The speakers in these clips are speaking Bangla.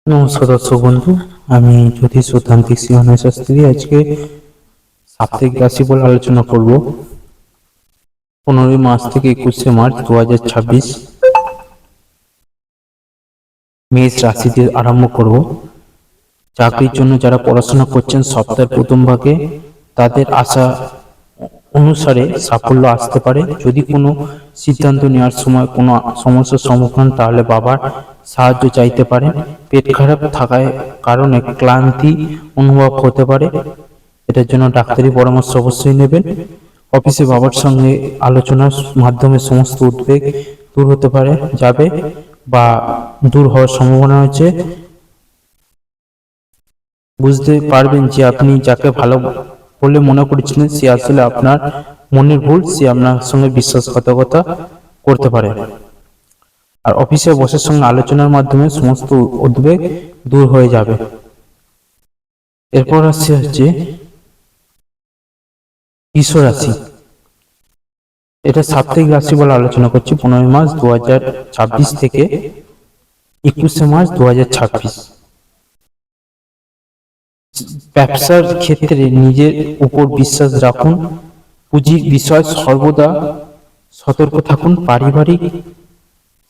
নমস্কার দর্শক বন্ধু, আমি জ্যোতিষ ও তান্ত্রিক শ্রী শাস্ত্রী। আজকে সাপ্তাহিক রাশি বলে আলোচনা করব। 15 মার্চ থেকে 21 মার্চ 2026 মেষ রাশি দিয়ে আরম্ভ করব। চাকরির জন্য যারা পড়াশোনা করছেন সপ্তাহের প্রথম ভাগে তাদের আশা অনুসারে সাফল্য আসতে পারে। যদি কোনো সিদ্ধান্ত নেওয়ার সময় কোনো সমস্যার সম্মুখীন তাহলে বাবার সাহায্য চাইতে পারেন। পেট খারাপ থাকার কারণে ক্লান্তি অনুভব হতে পারে, এটার জন্য ডাক্তারি পরামর্শ অবশ্যই নেবেন। অফিসে বাবার সঙ্গে আলোচনার মাধ্যমে সমস্ত উদ্বেগ দূর হতে পারে যাবে বা দূর হওয়ার সম্ভাবনা আছে। বুঝতে পারবেন যে আপনি যাকে ভালো বলে মনে করেছিলেন সে আসলে আপনার মনের ভুল, সে আপনার সঙ্গে বিশ্বাসঘাতকতা করতে পারে। আর অফিসে বসের সঙ্গে আলোচনার মাধ্যমে সমস্ত উদ্বেগ দূর হয়ে যাবে। এরপর হচ্ছে বৃষ রাশি। এটা সাপ্তাহিক রাশি বলে আলোচনা করছি। 15 মার্চ 2026 থেকে 21 মার্চ 2026। ব্যবসার ক্ষেত্রে নিজের উপর বিশ্বাস রাখুন। পুঁজির বিষয় সর্বদা সতর্ক থাকুন। পারিবারিক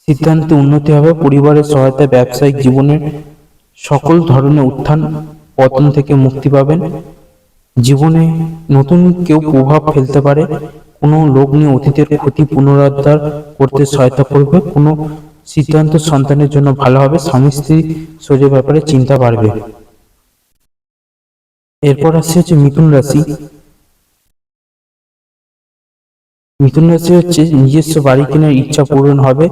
সিদ্ধান্তে উন্নতি হবে। পরিবারের সহায়তায় ব্যবসায়িক জীবনের সকল ধরনের উত্থান পতন থেকে মুক্তি পাবেন। জীবনে নতুন কেউ প্রভাব ফেলতে পারে। কোনো লোক নিয়ে অতীতের ক্ষতি পুনরুদ্ধার করতে সহায়তা করবে। কোনো সিদ্ধান্ত সন্তানের জন্য ভালো হবে। স্বামী স্ত্রী শরীরের ব্যাপারে চিন্তা বাড়বে। এরপর হচ্ছে মিথুন রাশি। মিথুন রাশি হচ্ছে নিজস্ব বাড়ি কেনার ইচ্ছা পূরণ হবে।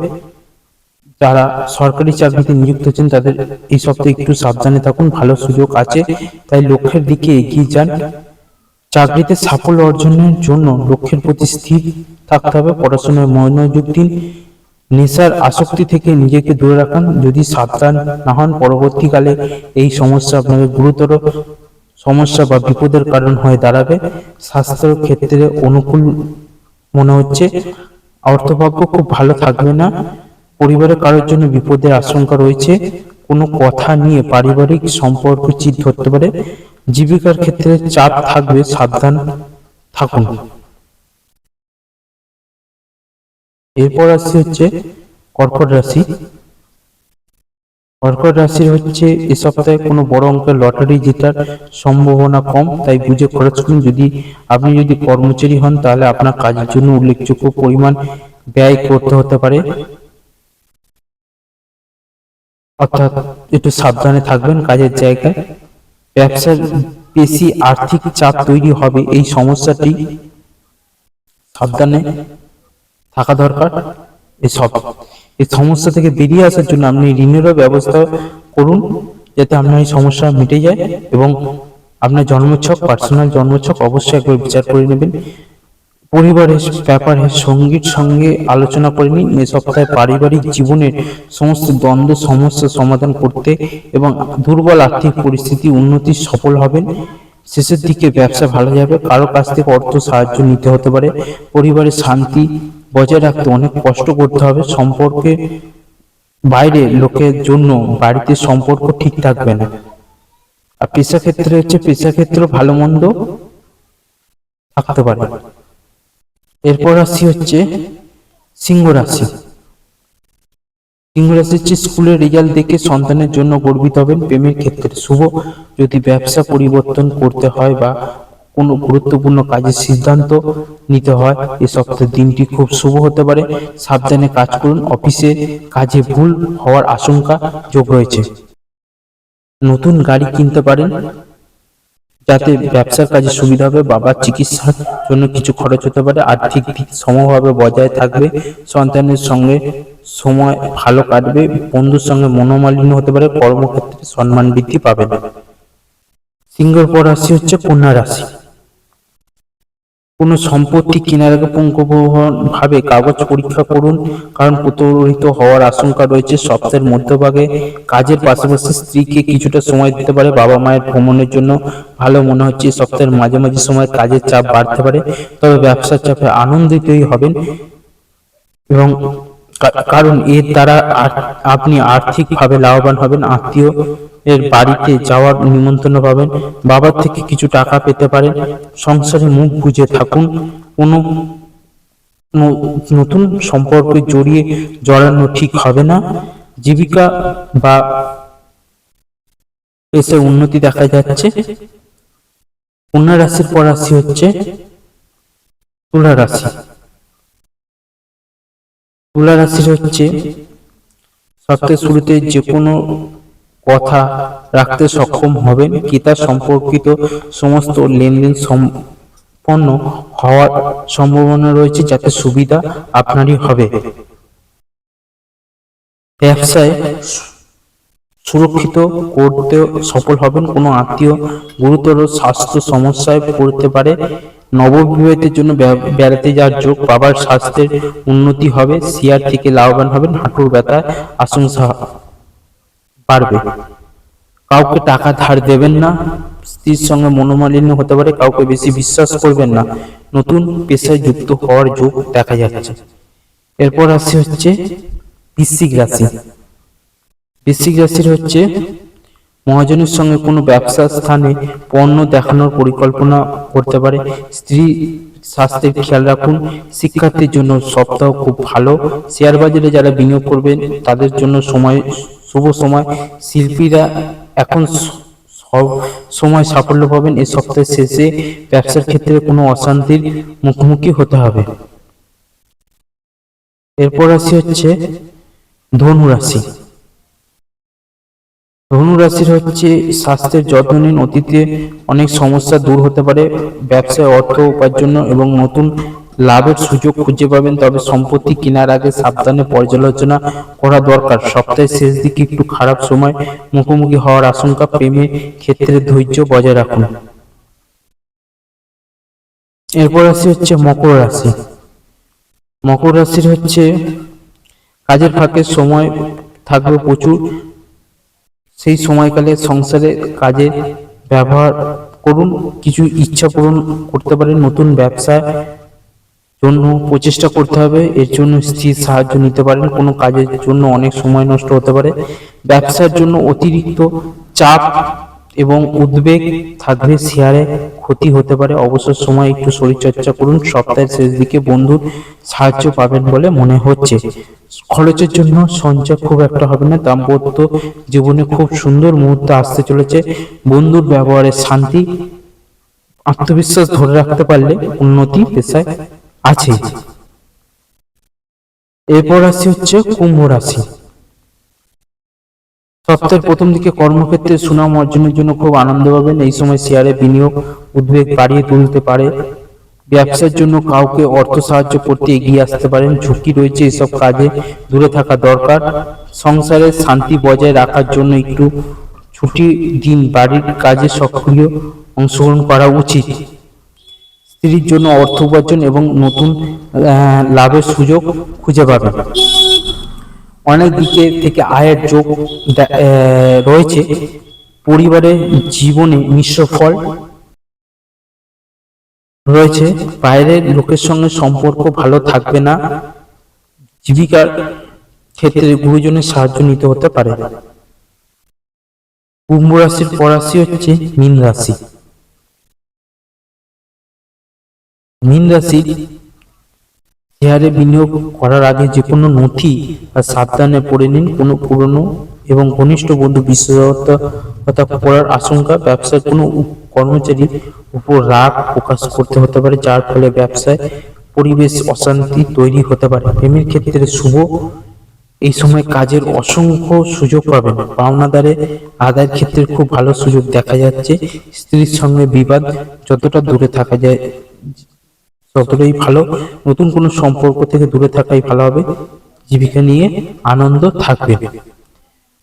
যারা সরকারি চাকরিতে নিযুক্ত হচ্ছেন তাদের এই সপ্তাহে একটু সাবধানে থাকুন, ভালো সুযোগ আছে, তাই লক্ষ্যের দিকে এগিয়ে যান। চাকরিতে সাফল্য অর্জনের জন্য লক্ষ্যের প্রতি স্থির থাকতে হবে। পড়াশোনায় মনোযোগ দিন। নেশার আসক্তি থেকে নিজেকে দূরে রাখুন। যদি সাবধান না হন পরবর্তীকালে এই সমস্যা আপনাকে গুরুতর সমস্যা বা বিপদের কারণ হয়ে দাঁড়াবে। স্বাস্থ্য ক্ষেত্রে অনুকূল মনে হচ্ছে। অর্থভাগ্য খুব ভালো থাকবে না। পরিবারের কারোর জন্য বিপদের আশঙ্কা রয়েছে। কোনো কথা নিয়ে পারিবারিক সম্পর্ক চিত ধরতে পারে। জীবিকার ক্ষেত্রে চাপ থাকবে, সাবধান থাকুন। এরপর হচ্ছে কর্কট রাশি। কর্কট রাশির হচ্ছে এ সপ্তাহে কোনো বড় অঙ্কের লটারি জেতার সম্ভাবনা কম, তাই বুঝে খরচ করুন। আপনি যদি কর্মচারী হন তাহলে আপনার কাজের জন্য উল্লেখযোগ্য পরিমাণ ব্যয় করতে হতে পারে, অর্থাৎ একটু সাবধানে থাকবেন কাজের জায়গায়। ব্যবসার বেশি আর্থিক চাপ তৈরি হবে, এই সমস্যাটি সাবধানে থাকা দরকার। এই সমস্যা থেকে বেরিয়ে আসার জন্য আপনি ঋণেরও ব্যবস্থা করুন যাতে আপনার এই সমস্যা মিটে যায়। এবং আপনার জন্মছক, পার্সোনাল জন্মছক অবশ্যই একবার বিচার করে নেবেন। পরিবারের ব্যাপারে সঙ্গীর সঙ্গে আলোচনা করে নিন। এ সপ্তাহে পারিবারিক জীবনের সমস্ত দ্বন্দ্ব সমস্যার সমাধান করতে এবং দুর্বল আর্থিক পরিস্থিতি উন্নতির সফল হবেন। শেষের দিকে ব্যবসা ভালো যাবে। কারো কাছ থেকে অর্থ সাহায্য নিতে হতে পারে। পরিবারের শান্তি বজায় রাখতে অনেক কষ্ট করতে হবে। সম্পর্কে বাইরে লোকের জন্য বাড়িতে সম্পর্ক ঠিক থাকবে না। আর পেশা ক্ষেত্রে পেশা ক্ষেত্র ভালো মন্দ থাকতে পারে। এরপর রাশি হচ্ছে সিংহ রাশি। সিংহ রাশি হচ্ছে স্কুলের রেজাল্ট দেখে সন্তানের জন্য গর্বিত হবেন। প্রেমের ক্ষেত্রে শুভ। যদি ব্যবসা পরিবর্তন করতে হয় বা কোনো গুরুত্বপূর্ণ কাজের সিদ্ধান্ত নিতে হয় এ সপ্তাহের দিনটি খুব শুভ হতে পারে। সাবধানে কাজ করুন। অফিসে কাজে ভুল হওয়ার আশঙ্কা যোগ রয়েছে। নতুন গাড়ি কিনতে পারেন যাতে ব্যবসার কাজে সুবিধা হবে। বাবার চিকিৎসার জন্য কিছু খরচ হতে পারে। আর্থিক দিক সমভাবে বজায় থাকবে। সন্তানের সঙ্গে সময় ভালো কাটবে। বন্ধুর সঙ্গে মনোমালিন্য হতে পারে। কর্মক্ষেত্রে সম্মান বৃদ্ধি পাবে। সিংহের পর রাশি হচ্ছে কন্যা রাশি। কোনো সম্পত্তি কেনার আগে পুঙ্খানুপুঙ্খভাবে কাগজ পরীক্ষা করুন, কারণ প্রতারিত হওয়ার আশঙ্কা রয়েছে। সপ্তাহের মধ্যভাগে কাজের পাশাপাশি স্ত্রীকে কিছুটা সময় দিতে পারে। বাবা মায়ের ভ্রমণের জন্য ভালো মনে হচ্ছে। সপ্তাহের মাঝামাঝি সময় কাজের চাপ বাড়তে পারে, তবে ব্যবসার চাপে আনন্দিতই হবেন এবং কারণ এর দ্বারা আপনি আর্থিকভাবে লাভবান হবেন। আত্মীয় এর বাড়িতে যাওয়ার নিমন্ত্রণ পাবেন, বাবার থেকে কিছু টাকা পেতে পারেন। সংসারে মুখ বুজে থাকুন, কোনো নতুন সম্পর্কে জড়ানো ঠিক হবে না। জীবিকা বা পেশার উন্নতি দেখা যাচ্ছে। কন্যা রাশির পর রাশি হচ্ছে তুলা রাশি। তুলা রাশির হচ্ছে সপ্তাহের শুরুতে যে কোনো কথা রাখতে সক্ষম হবেন। ক্রেতা সম্পর্কিত সমস্ত লেনদেন সম্পন্ন হওয়ার সম্ভাবনা রয়েছে, যাতে সুবিধা আপনারই হবে। ব্যবসায় সুরক্ষিত করতে সফল হবেন। কোনো আত্মীয় গুরুতর স্বাস্থ্য সমস্যায় পড়তে পারে। নববিবাহিতের জন্য বেড়াতে যাওয়ার যোগ। বাবার স্বাস্থ্যের উন্নতি হবে। শেয়ার থেকে লাভবান হবেন। হাঁটুর ব্যথায় আশঙ্কা বাড়বে। কাউকে টাকা ধার দেবেন না। স্ত্রীর সঙ্গে মনোমালিন্য হতে পারে। কাউকে বেশি বিশ্বাস করবেন না। নতুন পেশায় যুক্ত হওয়ার যোগ দেখা যাচ্ছে। এরপর রাশি হচ্ছে বৃশ্চিক রাশি। বৃশ্চিক রাশির হচ্ছে মহাজনের সঙ্গে কোনো ব্যবসা স্থানে পণ্য দেখানোর পরিকল্পনা করতে পারে। স্ত্রী স্বাস্থ্যের খেয়াল রাখুন। শিক্ষার্থীর জন্য সপ্তাহ খুব ভালো। শেয়ার বাজারে যারা বিনিয়োগ করবেন তাদের জন্য শুভ সময়। শিল্পীরা এখন সব সময় সাফল্য পাবেন। এই সপ্তাহের শেষে ব্যবসার ক্ষেত্রে কোনো অশান্তির মুখোমুখি হতে হবে। এরপর রাশি হচ্ছে ধনু রাশি। ধনু রাশির হচ্ছে স্বাস্থ্যের যত্ন নিন। অতীতে অনেক সমস্যা দূর হতে পারে। ব্যবসায় অর্থ উপার্জন এবং নতুন লাভের সুযোগ খুঁজে পাবেন। তবে সম্পত্তি কেনার আগে সাবধানে পর্যালোচনা করা দরকার। সপ্তাহের শেষ দিকে একটু খারাপ সময় মুখোমুখি হওয়ার আশঙ্কা। প্রেমের ক্ষেত্রে ধৈর্য বজায় রাখুন। এরপর রাশি হচ্ছে মকর রাশি। মকর রাশির হচ্ছে কাজের ফাঁকে সময় থাকবে প্রচুর। সেই সময়কালে সংসারে কাজে ব্যবহার করুন। কিছু ইচ্ছা পূরণ করতে পারেন। নতুন ব্যবসার জন্য প্রচেষ্টা করতে হবে। এর জন্য স্ত্রীর সাহায্য নিতে পারেন। কোনো কাজের জন্য অনেক সময় নষ্ট হতে পারে। ব্যবসার জন্য অতিরিক্ত চাপ এবং উদ্বেগ থাকলে শেয়ারে ক্ষতি হতে পারে। অবসর সময় একটু শরীরচর্চা করুন। সপ্তাহের শেষ দিকে বন্ধুর সাহায্য পাবেন বলে মনে হচ্ছে। খরচের জন্য সঞ্চয় খুব একটা হবে না। দাম্পত্য জীবনে খুব সুন্দর মুহূর্ত আসতে চলেছে। বন্ধুর ব্যবহারে শান্তি, আত্মবিশ্বাস ধরে রাখতে পারলে উন্নতি পেশায় আছে। এরপর রাশি হচ্ছে কুম্ভ রাশি। সপ্তাহের প্রথম দিকে কর্মক্ষেত্রে সুনাম অর্জনের জন্য খুব আনন্দ পাবেন। এই সময় শেয়ারে বিনিয়োগ উদ্বেগ বাড়িয়ে তুলতে পারে। ব্যবসার জন্য কাউকে অর্থ সাহায্য করতে এগিয়ে আসতে পারেন। ঝুঁকি রয়েছে, এসব কাজে দূরে থাকা দরকার। সংসারে শান্তি বজায় রাখার জন্য একটু ছুটি দিন। বাড়ির কাজে সক্রিয় অংশগ্রহণ করা উচিত। স্ত্রীর জন্য অর্থ উপার্জন এবং নতুন লাভের সুযোগ খুঁজে পাবেন। অনেক দিকে থেকে আয়ের যোগ রয়েছে। পরিবারের জীবনে মিশ্র ফল রয়েছে। বাইরের লোকের সঙ্গে সম্পর্ক ভালো থাকবে না। জীবিকার ক্ষেত্রে গুরুজনের সাহায্য নিতে হতে পারে। কুম্ভ রাশির পর রাশি হচ্ছে মীন রাশি। মীন রাশি শেয়ারে বিনিয়োগ করার আগে যে কোনো নথি বা সাবধানে পড়ে নিন। কোনো পুরনো এবং ঘনিষ্ঠ বন্ধু বিশ্বাসঘাতকতা করার আশঙ্কা। ব্যবসার কোনো কর্মচারীর উপর রাগ প্রকাশ করতে হতে পারে, যার ফলে ব্যবসায় পরিবেশ অশান্তি তৈরি হতে পারে। প্রেমের ক্ষেত্রে শুভ। এই সময় কাজের অসংখ্য সুযোগ পাবেন। পাওনাদারে আদায়ের ক্ষেত্রে খুব ভালো সুযোগ দেখা যাচ্ছে। স্ত্রীর সঙ্গে বিবাদ যতটা দূরে থাকা যায় ততটাই ভালো। নতুন কোনো সম্পর্ক থেকে দূরে থাকাই ভালো হবে। জীবিকা নিয়ে আনন্দ থাকবে।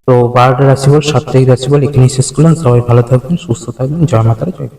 তো 12টা রাশিফল, সাপ্তাহিক রাশিফল এখানেই শেষ করলাম। সবাই ভালো থাকবেন, সুস্থ থাকবেন। জয় মাতারা, জয়।